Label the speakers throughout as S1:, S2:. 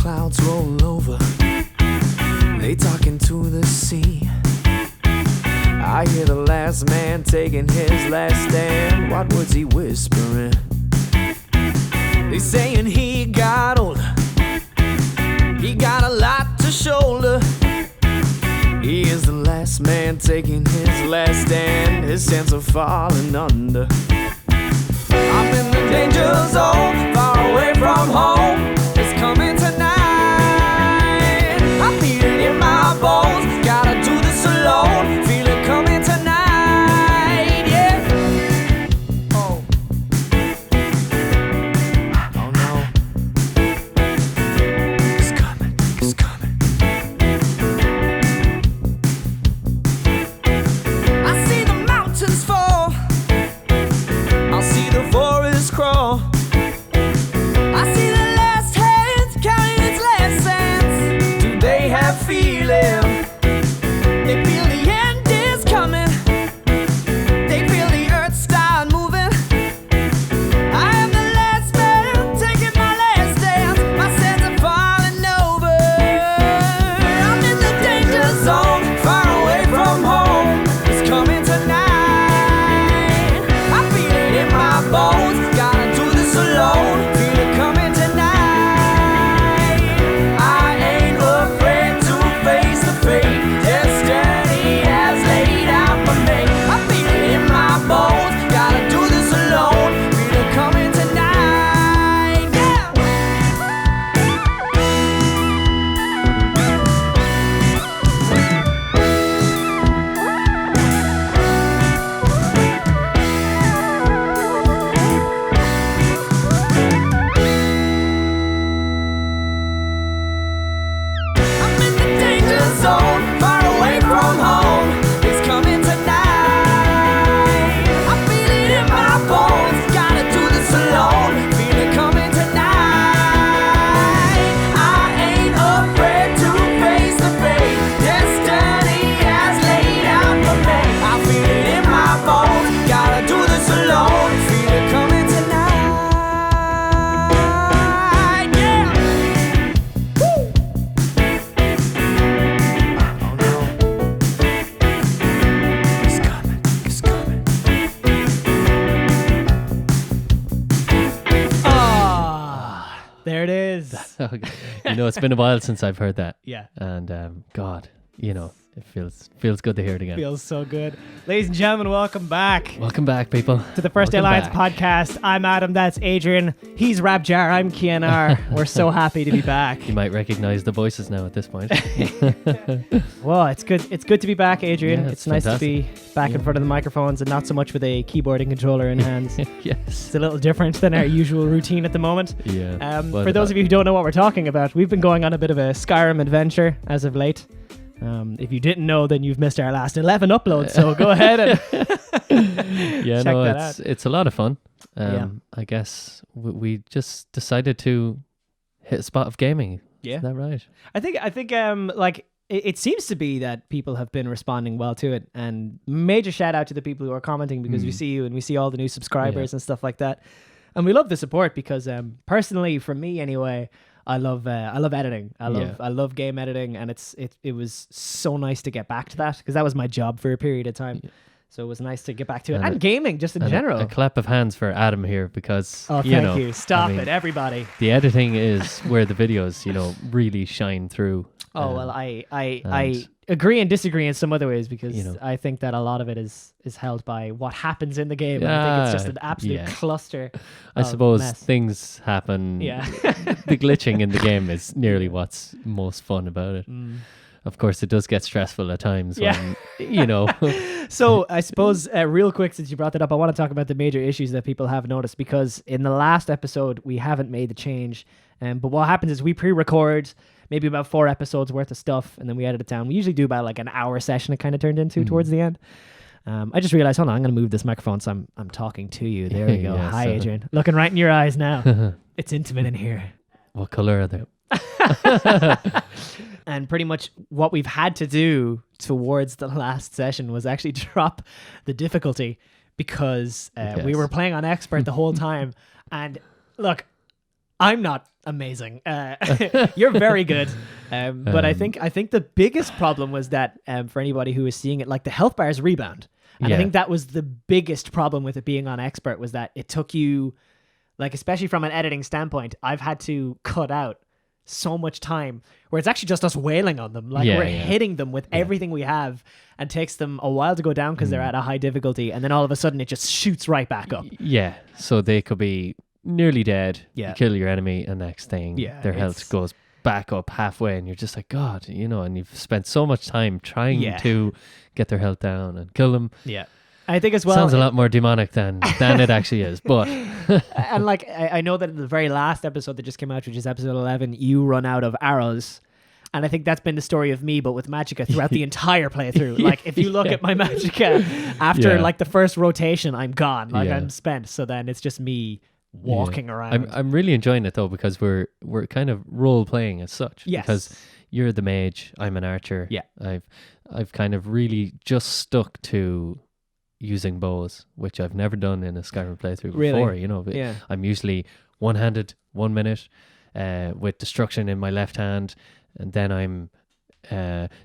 S1: clouds roll over, they talking to the sea. I hear the last man taking his last stand. What words he whispering? They saying he got older, he got a lot to shoulder. He is the last man taking his last stand. His sense of falling under. I'm in the danger zone, far away from home. It's coming tonight. I feel it in my bones. Gotta do this alone. Feel it coming tonight. Yeah. Oh. Oh no. It's coming. It's coming. I see the mountains fall. I'll see the forest crawl. I see the last hands counting its last cents. Do they have feeling? They feel the end is coming. They feel the earth start moving. I am the last man taking my last dance. My sands are falling over. I'm in the danger zone, far away from home. It's coming tonight. I feel it in my bones. Gotta do this alone. Feel it coming tonight. I ain't afraid to face the fate destiny has laid out for me. I feel it in my bones. Gotta do this alone. Feel it coming tonight. Yeah. I'm in the danger zone, far away from home. It's coming tonight. I feel it in my bones. Gotta do this alone. Feel it coming tonight. I ain't afraid to face the fate destiny has laid out for me. I feel it in my bones. Gotta do this alone. Feel it coming tonight. Yeah. Woo. Oh no. It's coming. It's coming.
S2: Ah, there it is.
S3: You know, it's been a while since I've heard that.
S2: Yeah,
S3: And God, you know, it feels good to hear it again.
S2: feels so good. Ladies and gentlemen, welcome back
S3: Welcome back, people.
S2: to the First Day
S3: Welcome
S2: Alliance
S3: back.
S2: podcast. I'm Adam, that's Adrian. He's Rabjar, I'm Kianar. We're so happy to be back.
S3: You might recognize the voices now at this point.
S2: Well, it's good. It's good to be back, Adrian.
S3: Yeah,
S2: it's
S3: it's
S2: nice to
S3: fantastic.
S2: be back in front of the microphones and not so much with a keyboard and controller in hands.
S3: Yes.
S2: It's a little different than our usual routine at the moment.
S3: Yeah.
S2: For those of you who don't know what we're talking about, we've been going on a bit of a Skyrim adventure as of late. If you didn't know, then you've missed our last 11 uploads. So go ahead and
S3: yeah,
S2: check
S3: no,
S2: that
S3: it's a lot of fun.
S2: Yeah.
S3: I guess we just decided to hit a spot of gaming.
S2: Yeah.
S3: Is that right?
S2: I think like it seems to be that people have been responding well to it, and major shout out to the people who are commenting because we see you and we see all the new subscribers and stuff like that, and we love the support because personally, for me anyway, I love editing. I love game editing, and it was so nice to get back to that because that was my job for a period of time. Yeah. So it was nice to get back to it, and gaming just in general.
S3: A clap of hands for Adam here because
S2: thank you. Stop it, everybody.
S3: The editing is where the videos, really shine through.
S2: Oh well, I agree and disagree in some other ways because I think that a lot of it is held by what happens in the game. I think it's just an absolute cluster.
S3: I suppose
S2: mess.
S3: Things happen.
S2: Yeah,
S3: the glitching in the game is nearly what's most fun about it. Of course, it does get stressful at times.
S2: Yeah.
S3: When,
S2: So I suppose real quick, since you brought that up, I want to talk about the major issues that people have noticed because in the last episode we haven't made the change. But what happens is we pre-record maybe about 4 episodes worth of stuff, and then we edit it down. We usually do about like an hour session. It kind of turned into towards the end. I just realized, hold on, I'm going to move this microphone so I'm talking to you. There we go.
S3: Yeah,
S2: Hi, Adrian. Looking right in your eyes now. It's intimate in here.
S3: What color are they?
S2: And pretty much what we've had to do towards the last session was actually drop the difficulty because we were playing on expert the whole time. And look, I'm not amazing. You're very good. But I think the biggest problem was that for anybody who was seeing it, like the health bars rebound. And I think that was the biggest problem with it being on expert, was that it took you, like, especially from an editing standpoint, I've had to cut out so much time where it's actually just us wailing on them. Like we're hitting them with everything we have, and takes them a while to go down because they're at a high difficulty. And then all of a sudden it just shoots right back up.
S3: Yeah. So they could be nearly dead.
S2: Yeah.
S3: You kill your enemy, and next thing their health goes back up halfway, and you're just like, God, and you've spent so much time trying to get their health down and kill them.
S2: Yeah. I think as well,
S3: sounds a lot more demonic than it actually is, but
S2: and like I know that in the very last episode that just came out, which is episode 11, you run out of arrows, and I think that's been the story of me, but with Magicka throughout the entire playthrough. Like if you look at my Magicka after like the first rotation, I'm gone, like I'm spent. So then it's just me walking around.
S3: I'm really enjoying it though, because we're kind of role playing as such.
S2: Yes.
S3: Because you're the mage, I'm an archer.
S2: Yeah.
S3: I've kind of really just stuck to using bows, which I've never done in a Skyrim playthrough before. I'm usually one-handed 1 minute with destruction in my left hand, and then I'm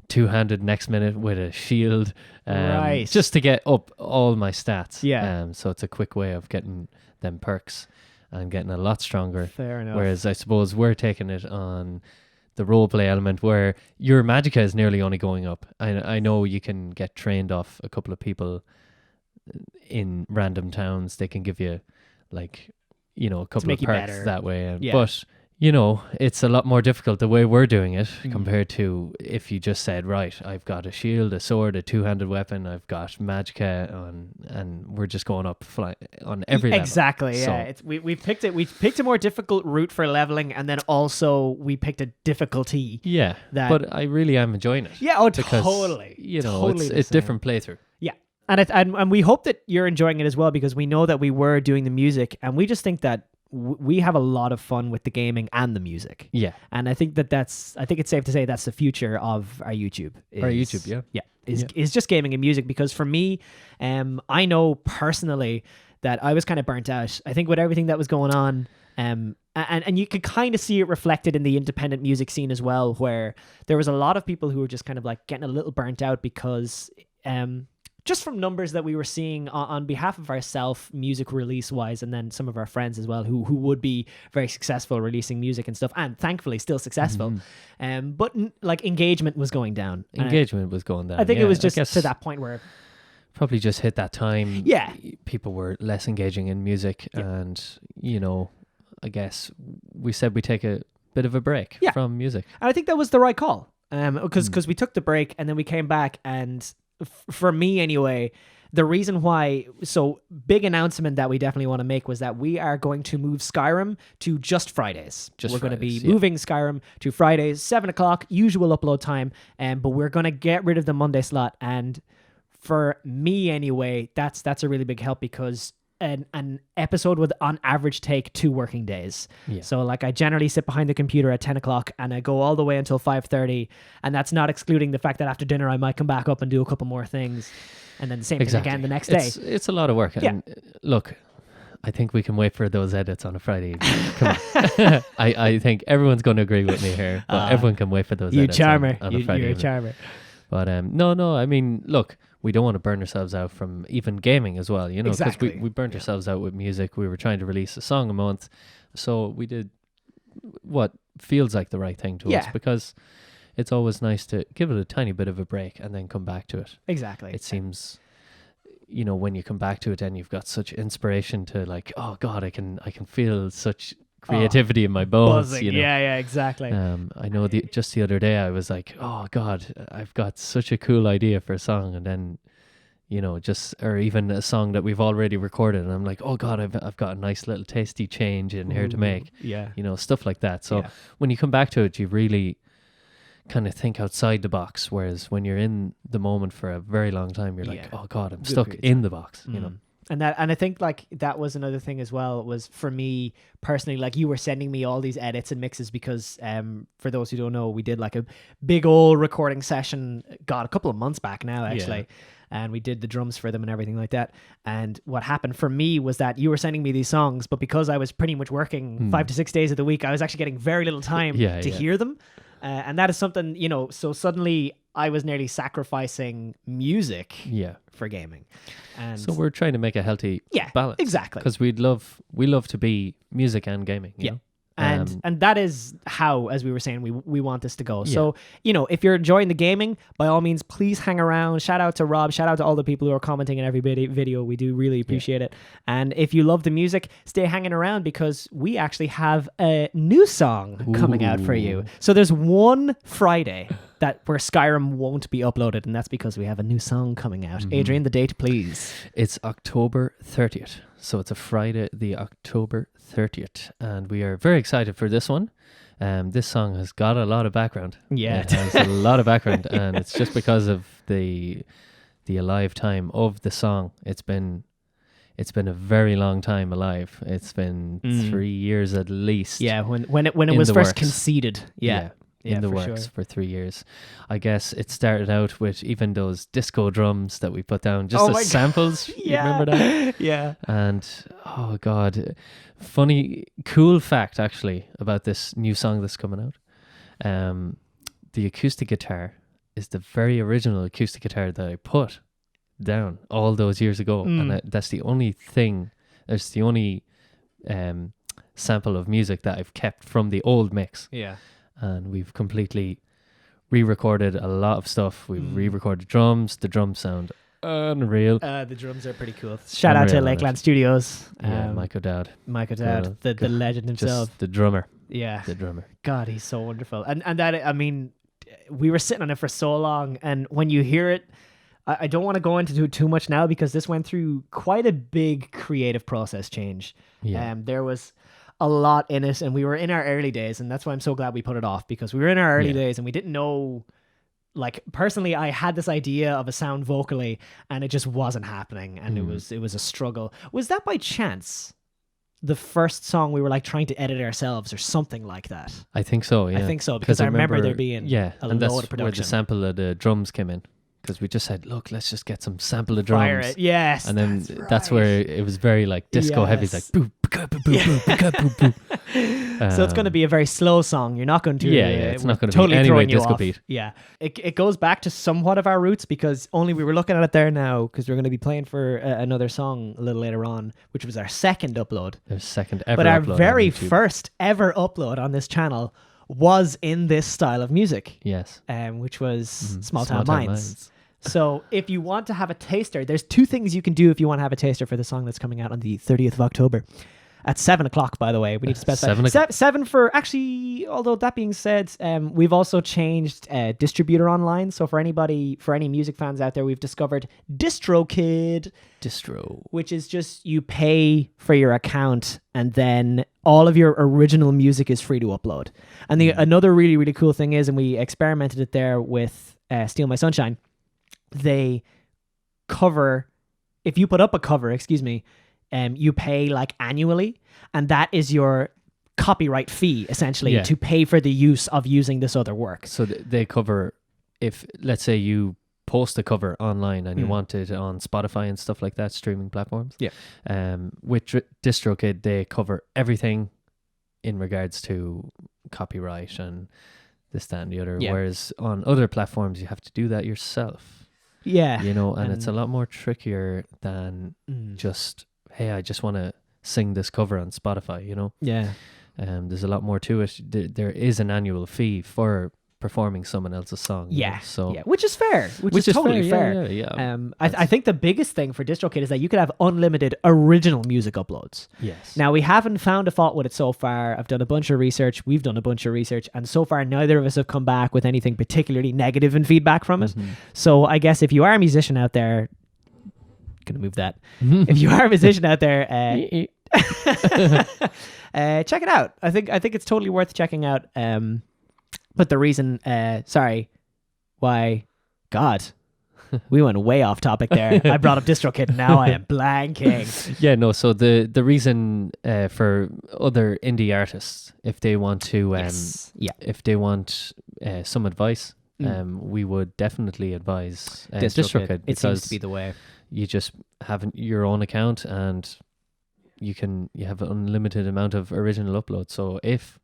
S3: two-handed next minute with a shield, just to get up all my stats. So it's a quick way of getting them perks and getting a lot stronger.
S2: Fair enough.
S3: Whereas I suppose we're taking it on the roleplay element where your Magicka is nearly only going up. I know you can get trained off a couple of people in random towns. They can give you like, a couple of perks
S2: better
S3: that way. But, it's a lot more difficult the way we're doing it compared to if you just said, right, I've got a shield, a sword, a two-handed weapon, I've got Magicka and we're just going up on every level.
S2: Exactly, yeah.
S3: So,
S2: we picked a more difficult route for leveling, and then also we picked a difficulty.
S3: Yeah, but I really am enjoying it.
S2: Yeah,
S3: because,
S2: totally.
S3: It's different playthrough.
S2: Yeah. And we hope that you're enjoying it as well, because we know that we were doing the music, and we just think that we have a lot of fun with the gaming and the music. Yeah. And I think I think it's safe to say that's the future of our YouTube. Is just gaming and music, because for me, I know personally that I was kind of burnt out. I think with everything that was going on, and you could kind of see it reflected in the independent music scene as well, where there was a lot of people who were just kind of like getting a little burnt out because just from numbers that we were seeing on behalf of ourselves, music release wise, and then some of our friends as well who would be very successful releasing music and stuff, and thankfully still successful. But like engagement was going down.
S3: Engagement was going down.
S2: I think it was just to that point where
S3: probably just hit that time.
S2: Yeah.
S3: People were less engaging in music, and I guess we said we take a bit of a break from music.
S2: And I think that was the right call. Because we took the break and then we came back, and for me anyway, the reason why, so big announcement that we definitely want to make was that we are going to move Skyrim to just Fridays. We're going to be moving Skyrim to Fridays, 7:00, usual upload time, but we're going to get rid of the Monday slot. And for me anyway, that's a really big help, because an episode would on average take 2 working days. So like I generally sit behind the computer at 10:00 and I go all the way until 5:30, and that's not excluding the fact that after dinner I might come back up and do a couple more things, and then the same thing again the next day.
S3: It's a lot of work. And look, I think we can wait for those edits on a Friday. Come on. I think everyone's going to agree with me here, but everyone can wait for those edits on a Friday.
S2: You're a charmer.
S3: But no, I mean, look, we don't want to burn ourselves out from even gaming as well, because we burnt ourselves out with music. We were trying to release a song a month, so we did what feels like the right thing to us, because it's always nice to give it a tiny bit of a break and then come back to it.
S2: Exactly.
S3: It seems, when you come back to it, then you've got such inspiration to like, oh God, I can feel such creativity in my bones.
S2: Buzzing. Yeah, exactly.
S3: I know just the other day I was like, oh God, I've got such a cool idea for a song, and then or even a song that we've already recorded, and I'm like, oh God, I've got a nice little tasty change in here to make. Stuff like that. So when you come back to it, you really kind of think outside the box, whereas when you're in the moment for a very long time, you're like, oh God, I'm stuck in the box.
S2: And I think like that was another thing as well, was for me personally, like you were sending me all these edits and mixes, because for those who don't know, we did like a big old recording session, a couple of months back now actually. and we did the drums for them and everything like that. And what happened for me was that you were sending me these songs, but because I was pretty much working 5 to 6 days of the week, I was actually getting very little time to hear them. And that is something, so suddenly I was nearly sacrificing music for gaming. And
S3: so we're trying to make a healthy balance.
S2: Exactly.
S3: Because we love to be music and gaming. You know?
S2: And that is how, as we were saying, we want this to go. So, if you're enjoying the gaming, by all means, please hang around. Shout out to Rob. Shout out to all the people who are commenting in every video. We do really appreciate it. And if you love the music, stay hanging around because we actually have a new song coming out for you. So there's one Friday where Skyrim won't be uploaded, and that's because we have a new song coming out. Adrian, the date, please.
S3: It's October 30th. So it's a Friday, the October 30th. And we are very excited for this one. This song has got a lot of background.
S2: Yeah.
S3: It has a lot of background. And it's just because of the alive time of the song. It's been a very long time alive. It's been 3 years at least.
S2: Yeah, when it was first conceded. Yeah.
S3: In the works for 3 years. I guess it started out with even those disco drums that we put down, just as samples. You remember that?
S2: Yeah.
S3: And oh God, funny, cool fact actually about this new song that's coming out. The acoustic guitar is the very original acoustic guitar that I put down all those years ago. And that's the only thing, that's the only sample of music that I've kept from the old mix.
S2: Yeah.
S3: And we've completely re-recorded a lot of stuff. We've re-recorded drums. The drums sound unreal.
S2: The drums are pretty cool. Shout out to Lakeland Studios.
S3: Mike O'Dowd.
S2: The legend himself.
S3: Just the drummer.
S2: Yeah.
S3: The drummer.
S2: God, he's so wonderful. And that, I mean, we were sitting on it for so long. And when you hear it, I don't want to go into too much now because this went through quite a big creative process change.
S3: Yeah.
S2: There was a lot in it, and we were in our early days, and that's why I'm so glad we put it off, because we were in our early days and we didn't know, like, personally I had this idea of a sound vocally and it just wasn't happening, and it was a struggle. Was that by chance the first song we were like trying to edit ourselves or something like that?
S3: I think so, yeah.
S2: I think so, because I remember there being a
S3: and
S2: load of production.
S3: where the sample of the drums came in. Because we just said, look, let's just get some sample of drums.
S2: Fire it. Yes.
S3: And then that's where it was very like disco heavy. It's like boop, boop, boop, boop, boop.
S2: So it's going to be a very slow song. You're not going to
S3: it's not going to
S2: totally
S3: be anyway
S2: disco
S3: beat.
S2: Yeah. It goes back to somewhat of our roots, because only we were looking at it there now because we're going to be playing for another song a little later on, which was our second upload.
S3: Our second ever
S2: But
S3: upload.
S2: our very first ever upload on this channel was in this style of music.
S3: Yes.
S2: Which was Small Town Minds. So if you want to have a taster, there's two things you can do if you want to have a taster for the song that's coming out on the 30th of October. At 7 o'clock, by the way. We need to specify. 7 for, actually, although that being said, we've also changed distributor online. So for any music fans out there, we've discovered Distrokid. Which is just, you pay for your account and then all of your original music is free to upload. And another really, really cool thing is, and we experimented it there with Steal My Sunshine, they cover, if you put up a cover, you pay like annually, and that is your copyright fee essentially to pay for the use of using this other work.
S3: So they cover, if let's say you post a cover online and you want it on Spotify and stuff like that, streaming platforms.
S2: Yeah.
S3: With Distrokid, they cover everything in regards to copyright and this, that, and the other. Yeah. Whereas on other platforms, you have to do that yourself.
S2: Yeah.
S3: You know, and it's a lot more trickier than just, hey, I just want to sing this cover on Spotify, you know?
S2: Yeah.
S3: There's a lot more to it. There is an annual fee for performing someone else's song.
S2: Yeah.
S3: Know? So
S2: which is fair. Which is totally fair.
S3: Yeah.
S2: I think the biggest thing for Distrokid is that you could have unlimited original music uploads.
S3: Yes.
S2: Now, we haven't found a fault with it so far. I've done a bunch of research. We've done a bunch of research. And so far, neither of us have come back with anything particularly negative in feedback from it. So I guess if you are a musician out there, gonna move that. If you are a musician out there, check it out. I think it's totally worth checking out. But the reason, God, we went way off topic there. I brought up Distrokid and now I am blanking.
S3: Yeah, no, so the reason for other indie artists, if they want to, if they want some advice, we would definitely advise
S2: Distrokid. It seems to be the way.
S3: You just have your own account and you have an unlimited amount of original uploads. So if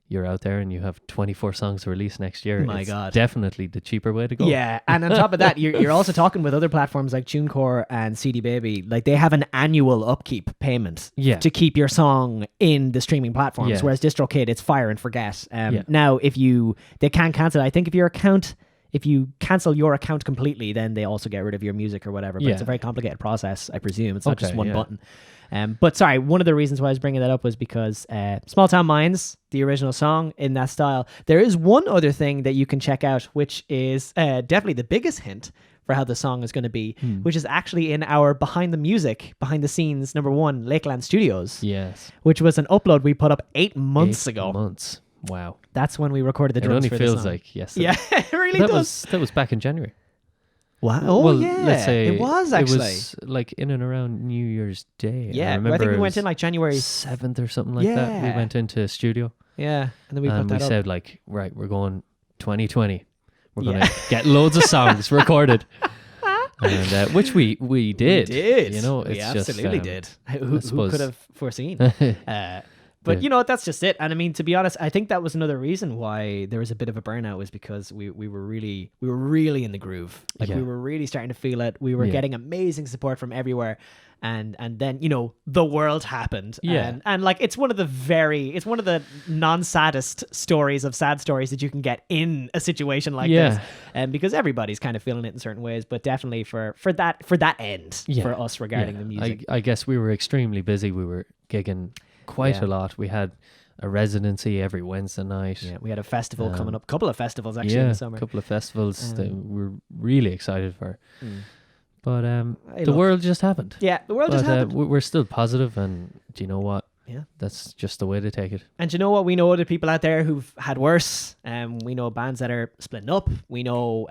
S3: you're out there and you have 24 songs to release next year, definitely the cheaper way to go.
S2: Yeah, and on top of that, you're also talking with other platforms like TuneCore and CD Baby. Like they have an annual upkeep payment to keep your song in the streaming platforms, whereas DistroKid, it's fire and forget. Now, they can cancel. I think if you cancel your account completely, then they also get rid of your music or whatever. But it's a very complicated process, I presume. It's not just one button. But sorry, one of the reasons why I was bringing that up was because Small Town Minds, the original song in that style. There is one other thing that you can check out, which is definitely the biggest hint for how the song is going to be, which is actually in our behind the scenes #1 Lakeland Studios.
S3: Yes.
S2: Which was an upload we put up 8 months ago.
S3: 8 months. Wow.
S2: That's when we recorded the drums for the song.
S3: It only feels like yesterday.
S2: Yeah, it really does.
S3: That was back in January.
S2: Wow. Oh,
S3: well,
S2: yeah.
S3: Let's say
S2: it was actually.
S3: It was like in and around New Year's Day.
S2: Yeah, I think we went in like January
S3: 7th or something like that. We went into studio.
S2: Yeah, and then we
S3: said like, right, we're going 2020. We're going to get loads of songs recorded. And which we did.
S2: We did.
S3: You know,
S2: we absolutely did. Who could have foreseen? But you know, that's just it. And I mean, to be honest, I think that was another reason why there was a bit of a burnout, was because we were really in the groove. Like we were really starting to feel it. We were getting amazing support from everywhere. And then, you know, the world happened.
S3: Yeah.
S2: And like, it's one of the non-saddest stories of sad stories that you can get in a situation like this. And because everybody's kind of feeling it in certain ways, but definitely for that end for us regarding the music.
S3: I guess we were extremely busy. We were gigging quite a lot. We had a residency every Wednesday night. Yeah,
S2: we had a festival coming up, a couple of festivals actually in the summer.
S3: A couple of festivals that we're really excited for. But the world just happened.
S2: Yeah, the world just happened.
S3: We're still positive, and do you know what?
S2: Yeah,
S3: that's just the way to take it.
S2: And you know what? We know other people out there who've had worse. We know bands that are splitting up. We know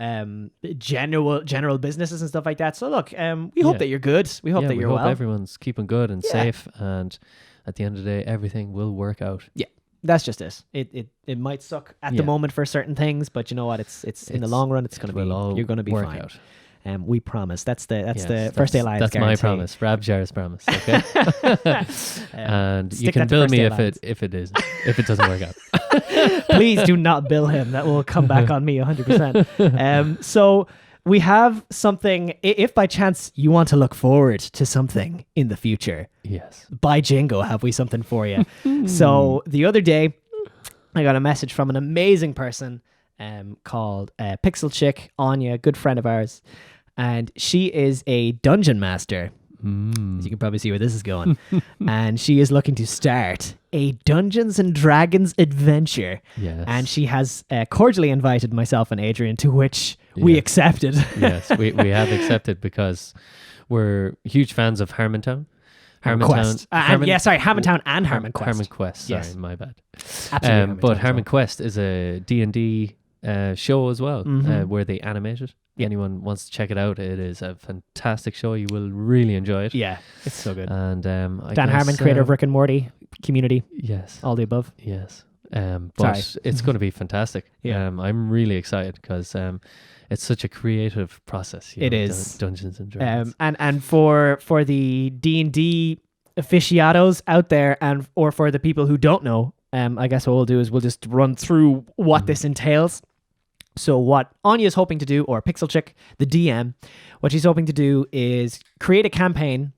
S2: general businesses and stuff like that. So look, we hope that you're good. We hope that you're well.
S3: Everyone's keeping good and safe, and at the end of the day, everything will work out.
S2: Yeah. That's just it. It might suck at the moment for certain things, but you know what? It's in the long run, you're going to be fine. Out. We promise. That's the First Day Alliance.
S3: That's
S2: guarantee.
S3: my promise. Rabjar's promise. Okay. And you can bill me if it doesn't work out.
S2: Please do not bill him. That will come back on me 100%. So we have something. If by chance you want to look forward to something in the future,
S3: yes,
S2: by Jingo, have we something for you? So the other day, I got a message from an amazing person called Pixel Chick, Anya, a good friend of ours. And she is a dungeon master. As you can probably see where this is going. And she is looking to start a Dungeons and Dragons adventure.
S3: Yes.
S2: And she has cordially invited myself and Adrian, to which we accepted.
S3: Yes, we have accepted because we're huge fans of Harmontown.
S2: Harmontown and Harmon Quest.
S3: Harmon Quest, sorry, my bad.
S2: Absolutely.
S3: But Harmon Quest is a D&D show as well, where they animate it. Anyone wants to check it out, it is a fantastic show. You will really enjoy it.
S2: Yeah, it's so good.
S3: And
S2: Dan Harmon, creator of Rick and Morty, Community.
S3: Yes.
S2: All the above.
S3: Yes. But it's going to be fantastic. Yeah. I'm really excited because it's such a creative process.
S2: It is.
S3: Dungeons and Dragons.
S2: And for the D&D aficionados out there, or for the people who don't know, I guess what we'll do is we'll just run through what this entails. So what Anya is hoping to do, or Pixel Chick, the DM, what she's hoping to do is create a campaign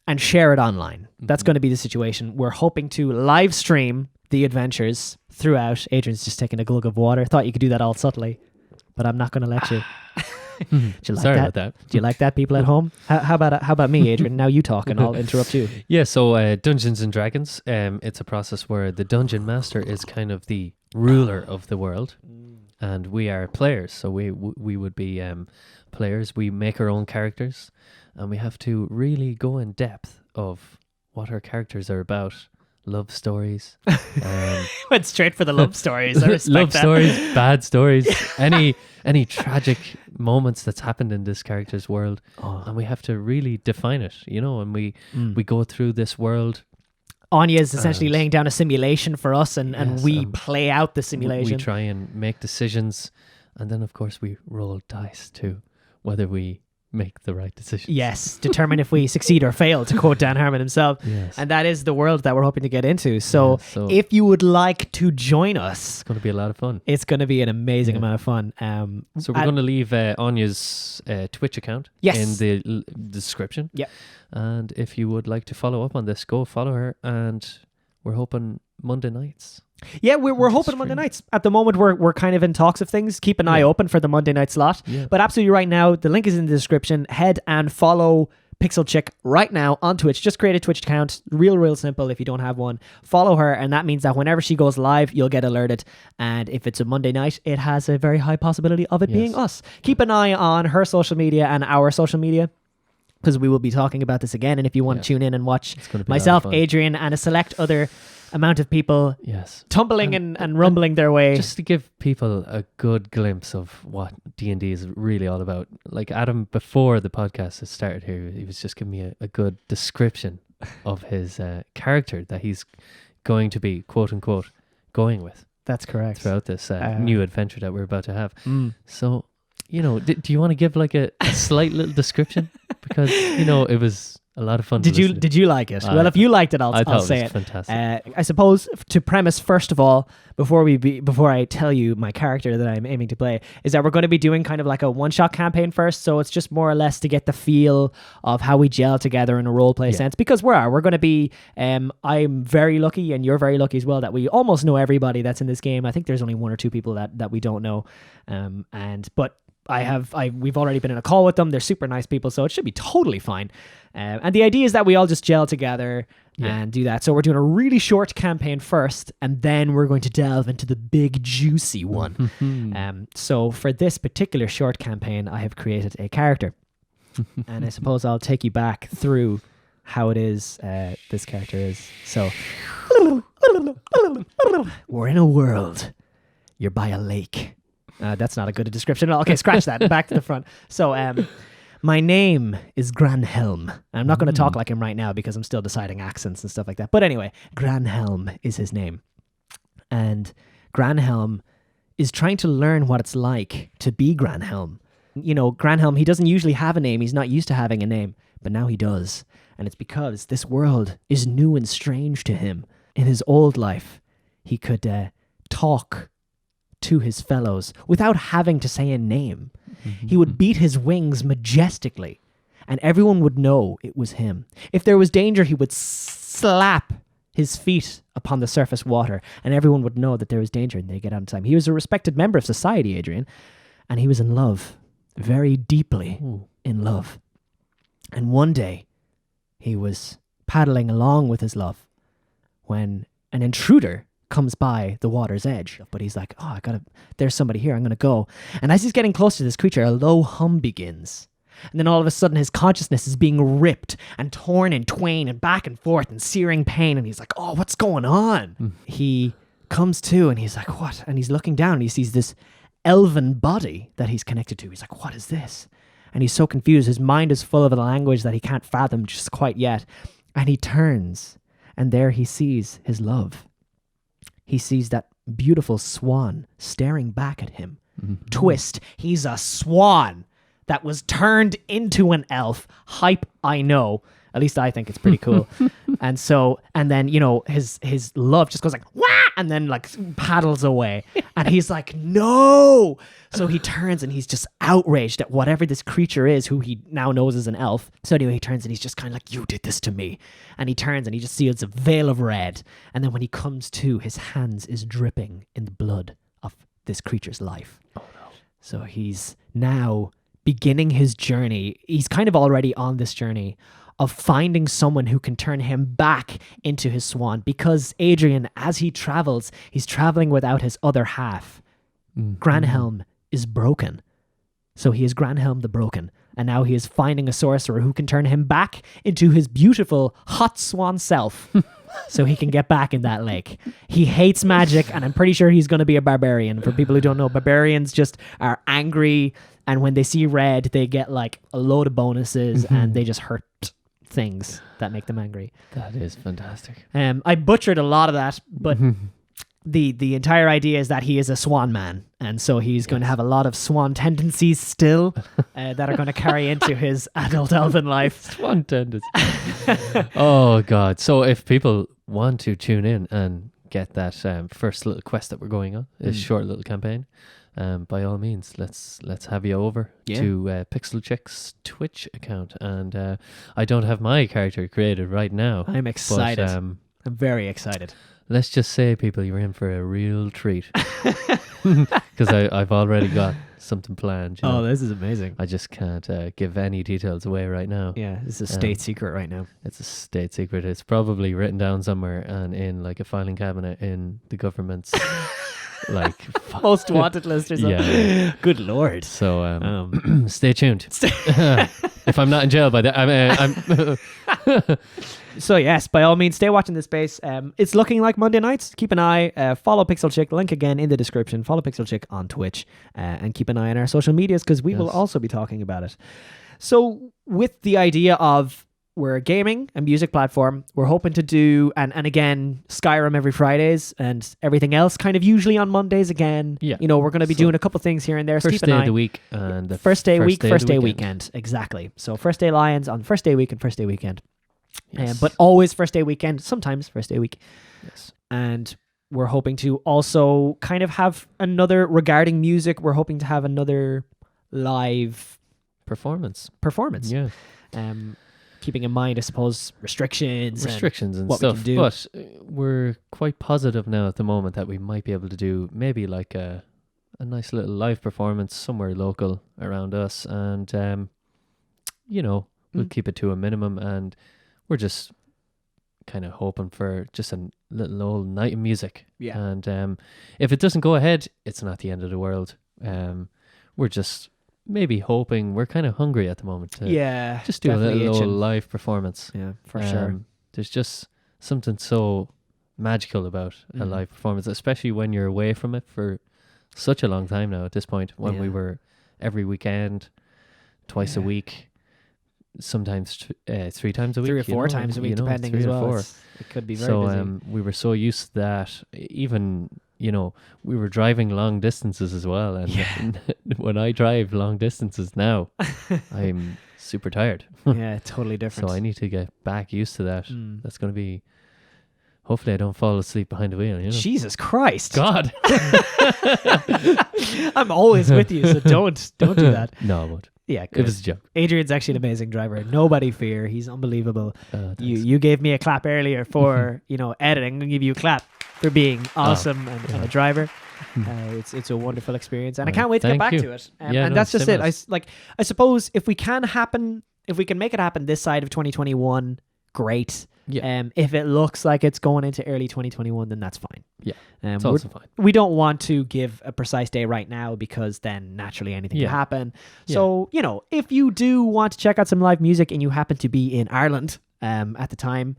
S2: and share it online. That's going to be the situation. We're hoping to live stream the adventures throughout. Adrian's just taking a glug of water. Thought you could do that all subtly, but I'm not going to let you. Do you like
S3: Sorry about that.
S2: Do you like that, people at home? How about me, Adrian? Now you talk and I'll interrupt you.
S3: Yeah, so Dungeons and Dragons, it's a process where the dungeon master is kind of the ruler of the world. And we are players, so we would be players. We make our own characters, and we have to really go in depth of what our characters are about. Love stories.
S2: Went straight for the love stories. I respect
S3: love
S2: that.
S3: Stories, bad stories, any tragic moments that's happened in this character's world, and we have to really define it, you know. And we go through this world.
S2: Anya is essentially laying down a simulation for us, and we play out the simulation.
S3: We try and make decisions And then, of course, we roll dice to whether we make the right decision.
S2: Yes, determine if we succeed or fail, to quote Dan Harmon himself.
S3: Yes.
S2: And that is the world that we're hoping to get into. So, if you would like to join us,
S3: it's going to be a lot of fun.
S2: It's going to be an amazing amount of fun.
S3: So we're going to leave Anya's Twitch account in the description.
S2: Yeah.
S3: And if you would like to follow up on this, go follow her. And we're hoping Monday nights.
S2: Yeah, we're hoping Monday nights. At the moment, we're kind of in talks of things. Keep an eye open for the Monday night slot. Yeah. But absolutely right now, the link is in the description. Head and follow Pixel Chick right now on Twitch. Just create a Twitch account. Real simple if you don't have one. Follow her, and that means that whenever she goes live, you'll get alerted. And if it's a Monday night, it has a very high possibility of it being us. Keep an eye on her social media and our social media, because we will be talking about this again. And if you want to tune in and watch myself, Adrian, and a select other amount of people tumbling and rumbling their way,
S3: just to give people a good glimpse of what D&D is really all about. Like Adam, before the podcast has started here, he was just giving me a good description of his character that he's going to be, quote unquote, going with.
S2: That's correct.
S3: Throughout this new adventure that we're about to have. So, do you want to give like a slight little description? Because, it was a lot of fun.
S2: Did you like it? Well, if you liked it, I'll say it.
S3: Fantastic.
S2: I suppose to premise first of all, before I tell you my character that I'm aiming to play, is that we're going to be doing kind of like a one-shot campaign first. So it's just more or less to get the feel of how we gel together in a role play sense. Because we're going to be. I'm very lucky, and you're very lucky as well, that we almost know everybody that's in this game. I think there's only one or two people that we don't know, but. We've already been in a call with them. They're super nice people, so it should be totally fine. And the idea is that we all just gel together and do that. So we're doing a really short campaign first, and then we're going to delve into the big juicy one. So for this particular short campaign, I have created a character. And I suppose I'll take you back through how it is this character is. So we're in a world. You're by a lake. That's not a good description at all. Okay, scratch that. Back to the front. So, my name is Granhelm. I'm not going to talk like him right now because I'm still deciding accents and stuff like that. But anyway, Granhelm is his name. And Granhelm is trying to learn what it's like to be Granhelm. Granhelm, he doesn't usually have a name. He's not used to having a name. But now he does. And it's because this world is new and strange to him. In his old life, he could talk to his fellows without having to say a name. He would beat his wings majestically, and everyone would know it was him. If there was danger, he would slap his feet upon the surface water, and everyone would know that there was danger, and they get out in time. He was a respected member of society, Adrian, and he was in love, very deeply in love. And one day, he was paddling along with his love when an intruder comes by the water's edge, but he's like, there's somebody here, I'm going to go. And as he's getting close to this creature, a low hum begins. And then all of a sudden his consciousness is being ripped and torn in twain and back and forth in searing pain. And he's like, oh, what's going on? He comes to and he's like, what? And he's looking down and he sees this elven body that he's connected to. He's like, what is this? And he's so confused. His mind is full of a language that he can't fathom just quite yet. And he turns and there he sees his love. He sees that beautiful swan staring back at him. Twist. He's a swan that was turned into an elf. Hype, I know. At least I think it's pretty cool. And then, his love just goes like, wah! And then like paddles away. And he's like, no! So he turns and he's just outraged at whatever this creature is, who he now knows is an elf. So anyway, he turns and he's just kind of like, you did this to me. And he turns and he just sees a veil of red. And then when he comes to, his hands is dripping in the blood of this creature's life. Oh no. So he's now beginning his journey. He's kind of already on this journey of finding someone who can turn him back into his swan, because Adrian, as he travels, he's traveling without his other half. Granhelm is broken. So he is Granhelm the Broken, and now he is finding a sorcerer who can turn him back into his beautiful hot swan self so he can get back in that lake. He hates magic, and I'm pretty sure he's going to be a barbarian. For people who don't know, barbarians just are angry, and when they see red, they get like a load of bonuses, and they just hurt things that make them angry.
S3: That is fantastic.
S2: I butchered a lot of that, but the entire idea is that he is a swan man, and so he's going to have a lot of swan tendencies still that are going to carry into his adult elven life.
S3: Swan tendencies. Oh God! So if people want to tune in and get that first little quest that we're going on, this short little campaign, by all means, let's have you over to Pixel Chick's Twitch account. And I don't have my character created right now.
S2: I'm excited. But, I'm very excited.
S3: Let's just say, people, you're in for a real treat. Because I've already got something planned. You know?
S2: Oh, this is amazing.
S3: I just can't give any details away right now.
S2: Yeah, it's a state secret right now.
S3: It's a state secret. It's probably written down somewhere and in like a filing cabinet in the government's like
S2: most wanted list or something. Yeah. Good Lord.
S3: So stay tuned. If I'm not in jail by that, I'm
S2: So yes, by all means, stay watching this space. It's looking like Monday nights. Keep an eye. Follow Pixel Chick. Link again in the description. Follow Pixel Chick on Twitch, and keep an eye on our social medias because we will also be talking about it. So with the idea of we're a gaming and music platform, we're hoping to do and again Skyrim every Fridays and everything else kind of usually on Mondays again.
S3: Yeah,
S2: you know, we're going to be doing a couple things here and there.
S3: First day of the week and the
S2: first day week, first day weekend. Exactly. So first day Lions on first day week and first day weekend.
S3: Yes.
S2: But always first day weekend, sometimes first day week.
S3: Yes.
S2: And we're hoping to also kind of have another, regarding music, we're hoping to have another live
S3: performance.
S2: Yeah. Keeping in mind, I suppose, restrictions
S3: and
S2: what
S3: stuff.
S2: We can do.
S3: But we're quite positive now at the moment that we might be able to do maybe like a nice little live performance somewhere local around us. And, you know, we'll keep it to a minimum, and we're just kind of hoping for just a little old night of music.
S2: Yeah.
S3: And if it doesn't go ahead, it's not the end of the world. We're just maybe hoping, we're kind of hungry at the moment to just do a little old live performance.
S2: Yeah, for sure.
S3: There's just something so magical about a live performance, especially when you're away from it for such a long time now at this point, when we were every weekend, twice a week, sometimes 3 times a week,
S2: 3 or 4 times a week, depending as well. It could be very busy.
S3: We were so used to that. Even, you know, we were driving long distances as well. And when I drive long distances now, I'm super tired.
S2: Yeah, totally different.
S3: So I need to get back used to that. That's going to be... Hopefully I don't fall asleep behind the wheel, you know?
S2: Jesus Christ.
S3: God.
S2: I'm always with you, so don't do that.
S3: No, I won't.
S2: Yeah, good.
S3: It was a joke.
S2: Adrian's actually an amazing driver. Nobody fear. He's unbelievable. You gave me a clap earlier for editing. I'm gonna give you a clap for being awesome and a driver. It's a wonderful experience, and I can't wait to get back to it. And that's just it. I suppose if we can make it happen this side of 2021, great.
S3: Yeah.
S2: If it looks like it's going into early 2021, then that's fine.
S3: Yeah. It's also fine.
S2: We don't want to give a precise day right now because then naturally anything can happen.
S3: Yeah.
S2: So, if you do want to check out some live music and you happen to be in Ireland at the time,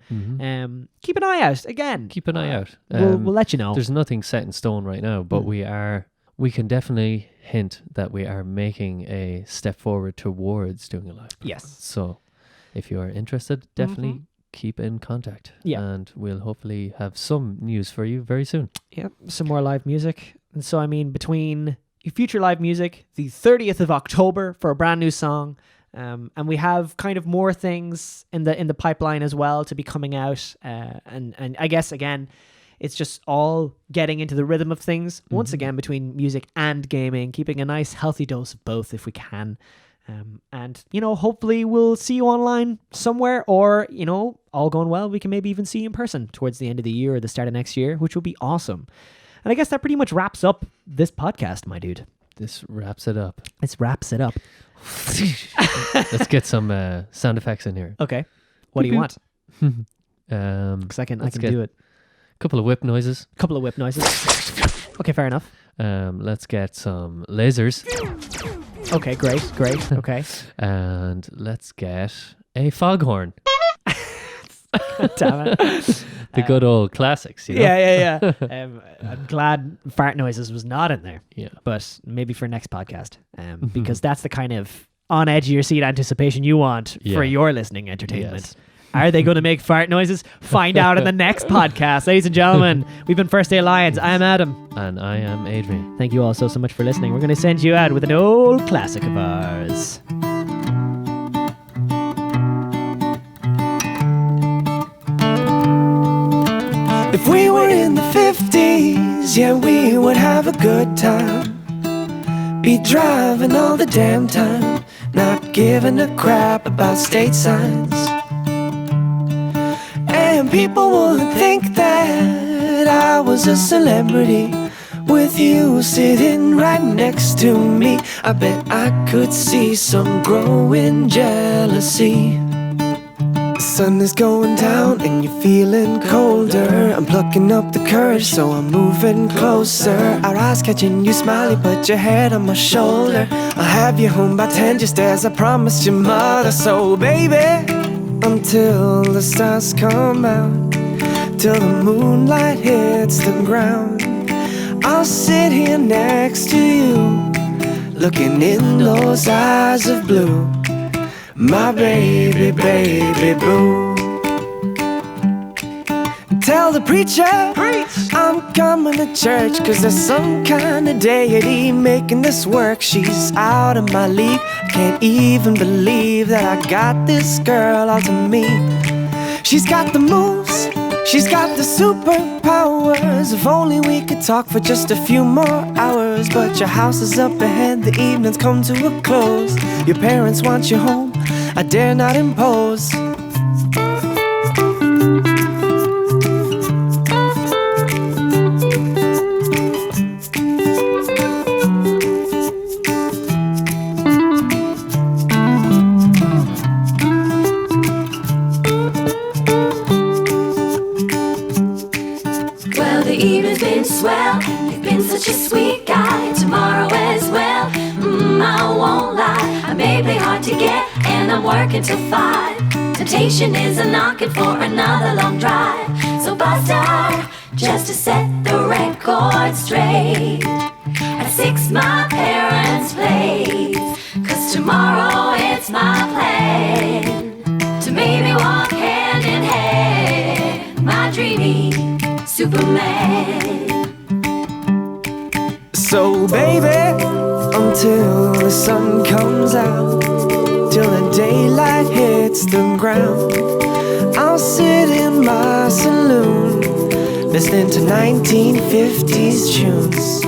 S2: keep an eye out. Again,
S3: keep an eye out.
S2: We'll let you know.
S3: There's nothing set in stone right now, but we can definitely hint that we are making a step forward towards doing a live performance.
S2: Yes.
S3: So if you are interested, definitely keep in contact.
S2: Yeah.
S3: And we'll hopefully have some news for you very soon.
S2: Yeah, some more live music. And so, I mean, between future live music, the 30th of October for a brand new song, and we have kind of more things in the pipeline as well to be coming out. And I guess, again, it's just all getting into the rhythm of things, once again, between music and gaming, keeping a nice healthy dose of both if we can. And hopefully we'll see you online somewhere, or all going well, we can maybe even see you in person towards the end of the year or the start of next year, which would be awesome. And I guess that pretty much wraps up this podcast, my dude.
S3: This wraps it up.
S2: Let's
S3: get some sound effects in here.
S2: Okay, what do you want?
S3: Because
S2: I can do it.
S3: A couple of whip noises.
S2: Okay, fair enough.
S3: Let's get some lasers.
S2: Okay, great. Okay.
S3: And let's get a foghorn.
S2: Damn it.
S3: The good old classics,
S2: Yeah. I'm glad fart noises was not in there.
S3: Yeah.
S2: But maybe for next podcast. Because that's the kind of on edge of your seat anticipation you want for your listening entertainment.
S3: Yes.
S2: Are they going to make fart noises? Find out in the next podcast. Ladies and gentlemen, we've been First Day Alliance. I am Adam.
S3: And I am Adrian.
S2: Thank you all so much for listening. We're going to send you out with an old classic of ours.
S1: If we were in the 50s, yeah, we would have a good time. Be driving all the damn time, not giving a crap about state signs. And people would think that I was a celebrity with you sitting right next to me. I bet I could see some growing jealousy. The sun is going down and you're feeling colder. I'm plucking up the courage, so I'm moving closer. Our eyes catching you smiling, put your head on my shoulder. I'll have you home by 10, just as I promised your mother. So baby, until the stars come out, till the moonlight hits the ground, I'll sit here next to you, looking in those eyes of blue. My baby, baby boo. Tell the preacher, preach, I'm coming to church, 'cause there's some kind of deity making this work. She's out of my league. I can't even believe that I got this girl all to me. She's got the moves, she's got the superpowers. If only we could talk for just a few more hours. But your house is up ahead, the evening's come to a close. Your parents want you home, I dare not impose.
S4: Well, the evening's been swell. You've been such a sweet guy. Tomorrow as well, I won't lie. I may play hard to get, and I'm working till 5. Temptation is a knocking for another long drive. So Buster, just to set the record straight, at 6 my parents' place, 'cause tomorrow it's my plan to maybe walk hand in hand, my dreamy Superman.
S1: So baby, until the sun comes out, till the daylight hits the ground, I'll sit in my saloon, listening to 1950s tunes.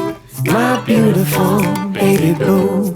S1: My beautiful baby blue.